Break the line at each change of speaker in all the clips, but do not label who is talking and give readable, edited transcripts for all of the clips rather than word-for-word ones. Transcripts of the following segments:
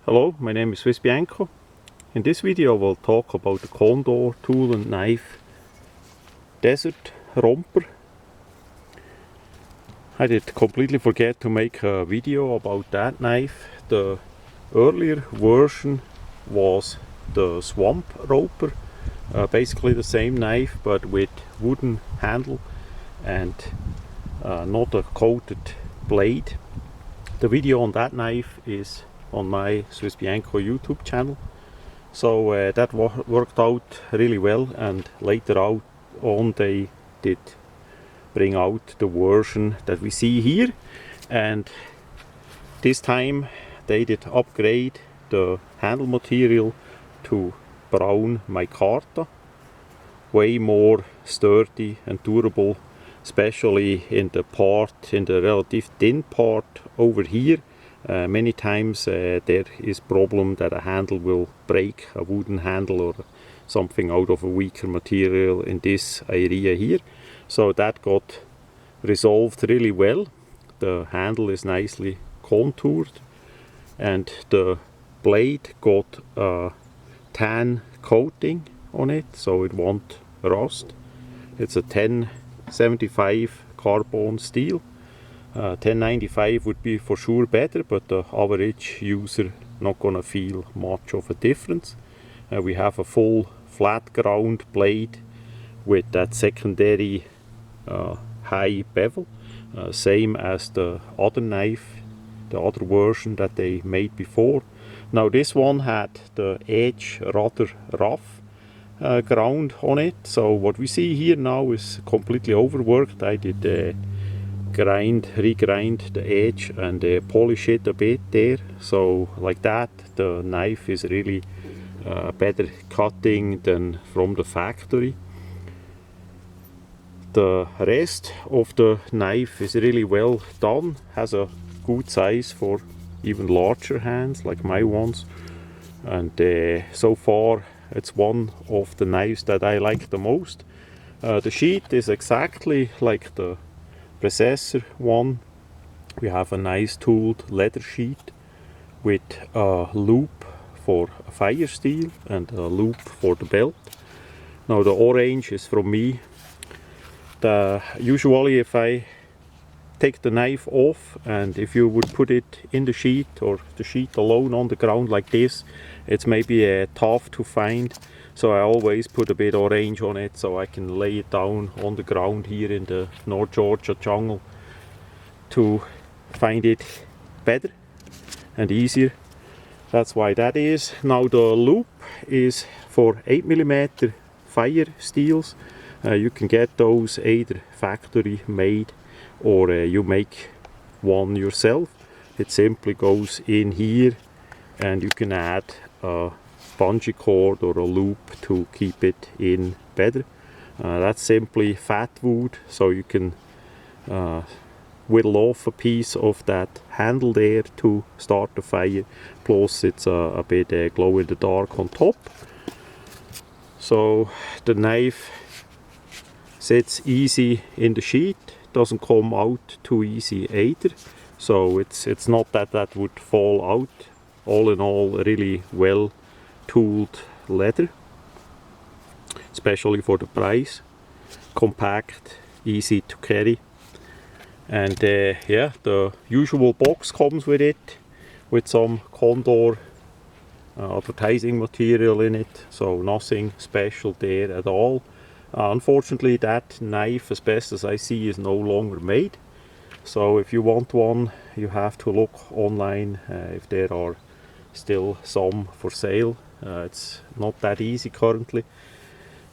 Hello, my name is Swiss Bianco. In this video we'll talk about the Condor tool and knife desert romper. I did completely forget to make a video about that knife. The earlier version was the swamp roper, basically the same knife but with wooden handle and not a coated blade. The video on that knife is on my Swiss Bianco YouTube channel, so that worked out really well, and later on they did bring out the version that we see here, and this time they did upgrade the handle material to brown micarta, way more sturdy and durable, especially in the relative thin part over here. Many times there is problem that a handle will break, a wooden handle or something out of a weaker material in this area here. So that got resolved really well. The handle is nicely contoured and the blade got a tan coating on it, so it won't rust. It's a 1075 carbon steel. 1095 would be for sure better, but the average user not gonna feel much of a difference. We have a full flat ground blade with that secondary high bevel, same as the other knife, the other version that they made before. Now this one had the edge rather rough ground on it, so what we see here now is completely overworked. I did regrind the edge and polish it a bit there, so like that the knife is really better cutting than from the factory. The rest of the knife is really well done, has a good size for even larger hands like my ones, and so far it's one of the knives that I like the most. The sheath is exactly like the predecessor one. We have a nice tooled leather sheath with a loop for fire steel and a loop for the belt. Now the orange is from me. Usually if I take the knife off and if you would put it in the sheath or the sheath alone on the ground like this, it's maybe tough to find. So I always put a bit orange on it so I can lay it down on the ground here in the North Georgia jungle to find it better and easier. That's why that is. Now the loop is for 8mm fire steels. You can get those either factory made or you make one yourself. It simply goes in here and you can add a bungee cord or a loop to keep it in better. That's simply fat wood, so you can whittle off a piece of that handle there to start the fire, plus it's a bit glow in the dark on top. So the knife sits easy in the sheath, doesn't come out too easy either, so it's not that would fall out. All in all, really well tooled leather, especially for the price. Compact, easy to carry, and yeah, the usual box comes with it, with some Condor advertising material in it, so nothing special there at all. Unfortunately that knife, as best as I see, is no longer made, so if you want one you have to look online if there are still some for sale. It's not that easy currently.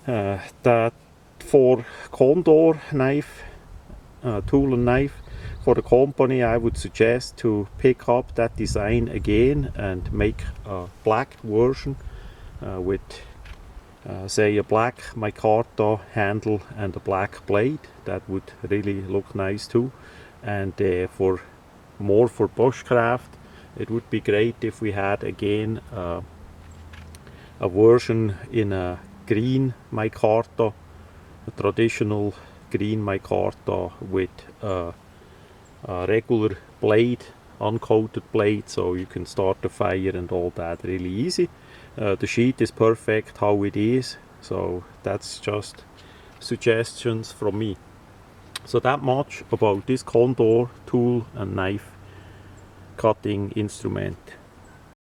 That for Condor knife, tool and knife, for the company I would suggest to pick up that design again and make a black version with say a black micarta handle and a black blade. That would really look nice too. And for bushcraft, it would be great if we had again a version in a green micarta, a traditional green micarta with a regular blade uncoated blade, so you can start the fire and all that really easy. The sheet is perfect how it is, so that's just suggestions from me. So that much about this condor tool and knife cutting instrument.